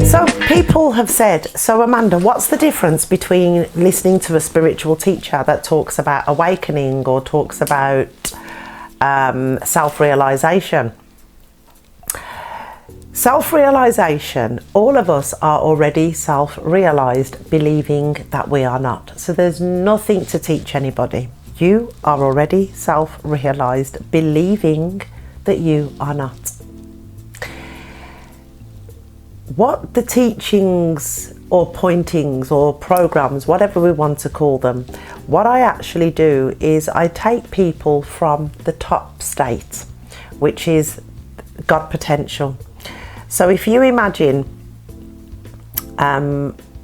So people have said, so Amanda, what's the difference between listening to a spiritual teacher that talks about awakening or talks about self-realization? Self-realization, all of us are already self-realized, believing that we are not. So there's nothing to teach anybody. You are already self-realized, believing that you are not. What the teachings or pointings or programs, whatever we want to call them, what I actually do is I take people from the top state, which is God potential. So if you imagine,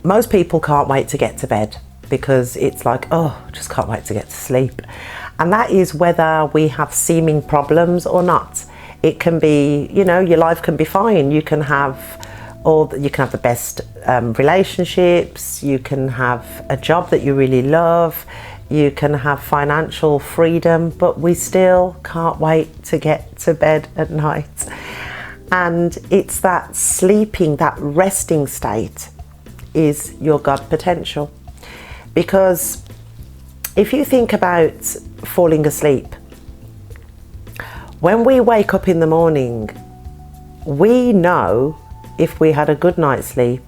most people can't wait to get to bed because it's like, oh, just can't wait to get to sleep. And that is whether we have seeming problems or not. It can be, you know, your life can be fine. You can have the best relationships. You can have a job that you really love. You can have financial freedom, but we still can't wait to get to bed at night. And it's that sleeping, that resting state is your God potential. Because if you think about falling asleep, when we wake up in the morning, we know if we had a good night's sleep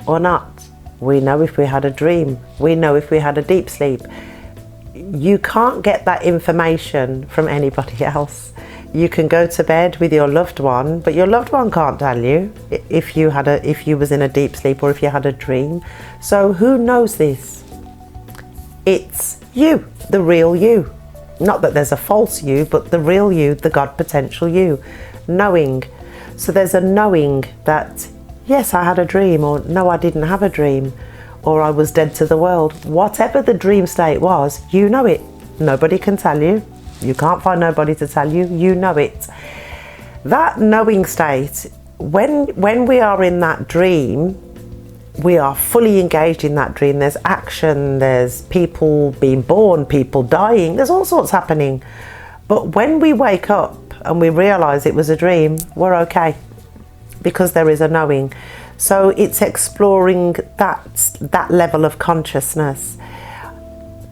or not. We know if we had a dream. We know if we had a deep sleep. You can't get that information from anybody else. You can go to bed with your loved one, but your loved one can't tell you if you was in a deep sleep or if you had a dream. So who knows this? It's you, the real you. Not that there's a false you, but the real you, the God potential you, knowing. So there's a knowing that, yes, I had a dream, or no, I didn't have a dream, or I was dead to the world. Whatever the dream state was, you know it. Nobody can tell you. You can't find nobody to tell you. You know it. That knowing state, when we are in that dream, we are fully engaged in that dream. There's action, there's people being born, people dying, there's all sorts happening. But when we wake up and we realize it was a dream, we're okay, because there is a knowing. So it's exploring that level of consciousness.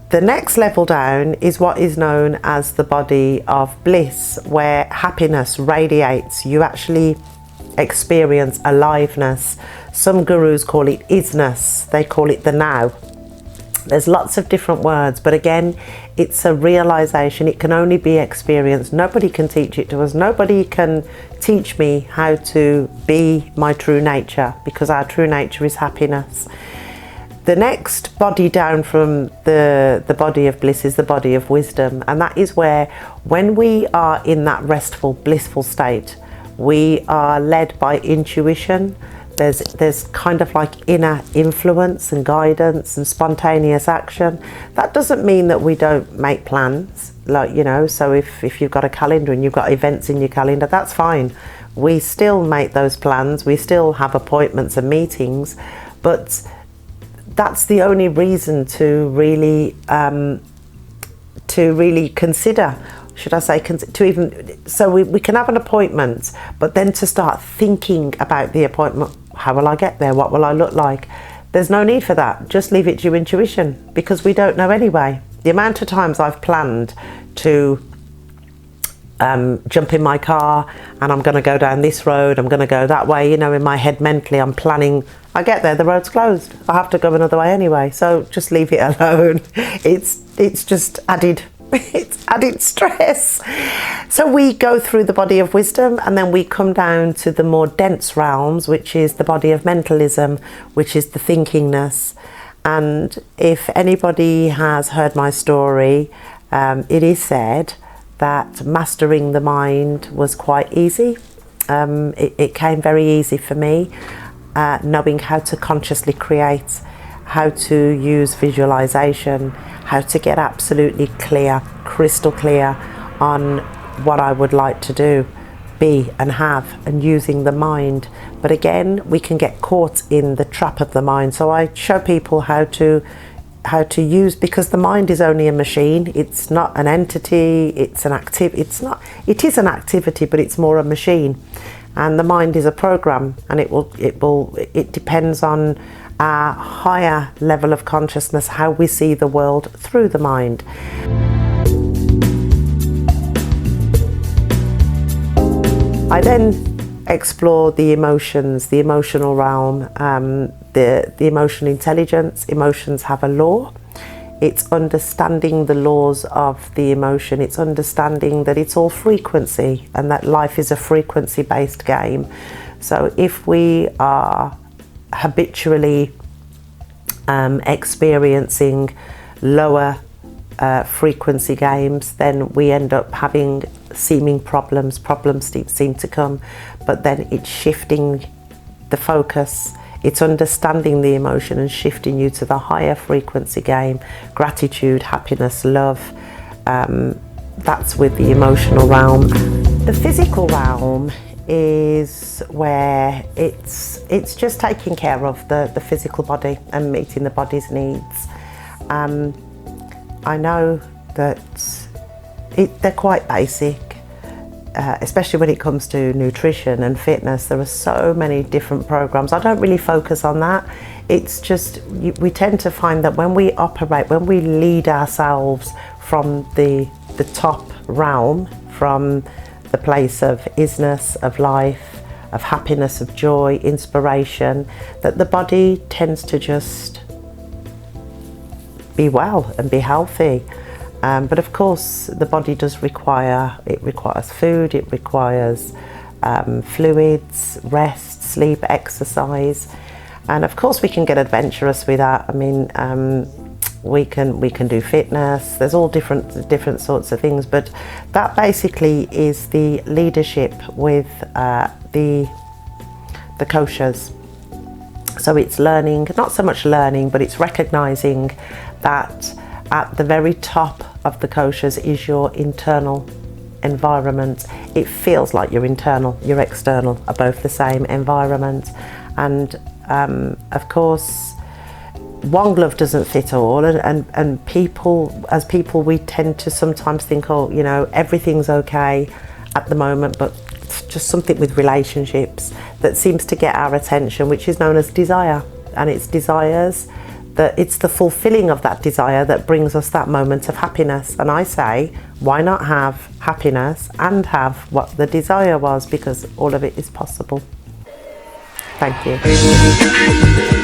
The next level down is what is known as the body of bliss, where happiness radiates. You actually experience aliveness. Some gurus call it isness. They call it the now. There's lots of different words, but again, it's a realization. It can only be experienced. Nobody can teach it to us. Nobody can teach me how to be my true nature, because our true nature is happiness. The next body down from the body of bliss is the body of wisdom. And that is where, when we are in that restful, blissful state, we are led by intuition. There's kind of like inner influence and guidance and spontaneous action. That doesn't mean that we don't make plans. Like, you know, so if you've got a calendar and you've got events in your calendar, that's fine. We still make those plans. We still have appointments and meetings, but that's the only reason to really consider, should I say, to even, so we can have an appointment, but then to start thinking about the appointment. How will I get there? What will I look like? There's no need for that. Just leave it to your intuition, because we don't know anyway. The amount of times I've planned to jump in my car and I'm going to go down this road, I'm going to go that way, you know, in my head mentally I'm planning. I get there, the road's closed. I have to go another way anyway, so just leave it alone. It's just added stress. So we go through the body of wisdom, and then we come down to the more dense realms, which is the body of mentalism, which is the thinkingness. And if anybody has heard my story, it is said that mastering the mind was quite easy. It came very easy for me, knowing how to consciously create, how to use visualization, how to get absolutely clear, crystal clear on what I would like to do, be and have, and using the mind. But again, we can get caught in the trap of the mind. So I show people how to to use, because the mind is only a machine. It's not an entity. It's an it is an activity, but it's more a machine. And the mind is a program, and it depends on our higher level of consciousness, how we see the world through the mind. I then explore the emotions, the emotional realm, the emotional intelligence. Emotions have a law. It's understanding the laws of the emotion. It's understanding that it's all frequency, and that life is a frequency-based game. So if we are habitually experiencing lower frequency games, then we end up having seeming problems seem to come, but then it's shifting the focus. It's understanding the emotion and shifting you to the higher frequency game, gratitude, happiness, love. That's with the emotional realm. The physical realm is where it's just taking care of the physical body and meeting the body's needs. I know that they're quite basic, especially when it comes to nutrition and fitness. There are so many different programs. I don't really focus on that. It's just, we tend to find that when we operate, when we lead ourselves from the top realm, from the place of isness, of life, of happiness, of joy, inspiration, that the body tends to just be well and be healthy. But of course, the body does requires food, it requires fluids, rest, sleep, exercise, and of course we can get adventurous with that. I mean, we can do fitness. There's all different sorts of things, but that basically is the leadership with the Koshas. So it's learning, not so much learning, but it's recognizing that at the very top of the Koshas is your internal environment. It feels like your internal, your external are both the same environment. And of course, one glove doesn't fit all, and people, as people, we tend to sometimes think, oh, you know, everything's okay at the moment, but it's just something with relationships that seems to get our attention, which is known as desire. And it's desires, that it's the fulfilling of that desire that brings us that moment of happiness. And I say, why not have happiness and have what the desire was, because all of it is possible. Thank you.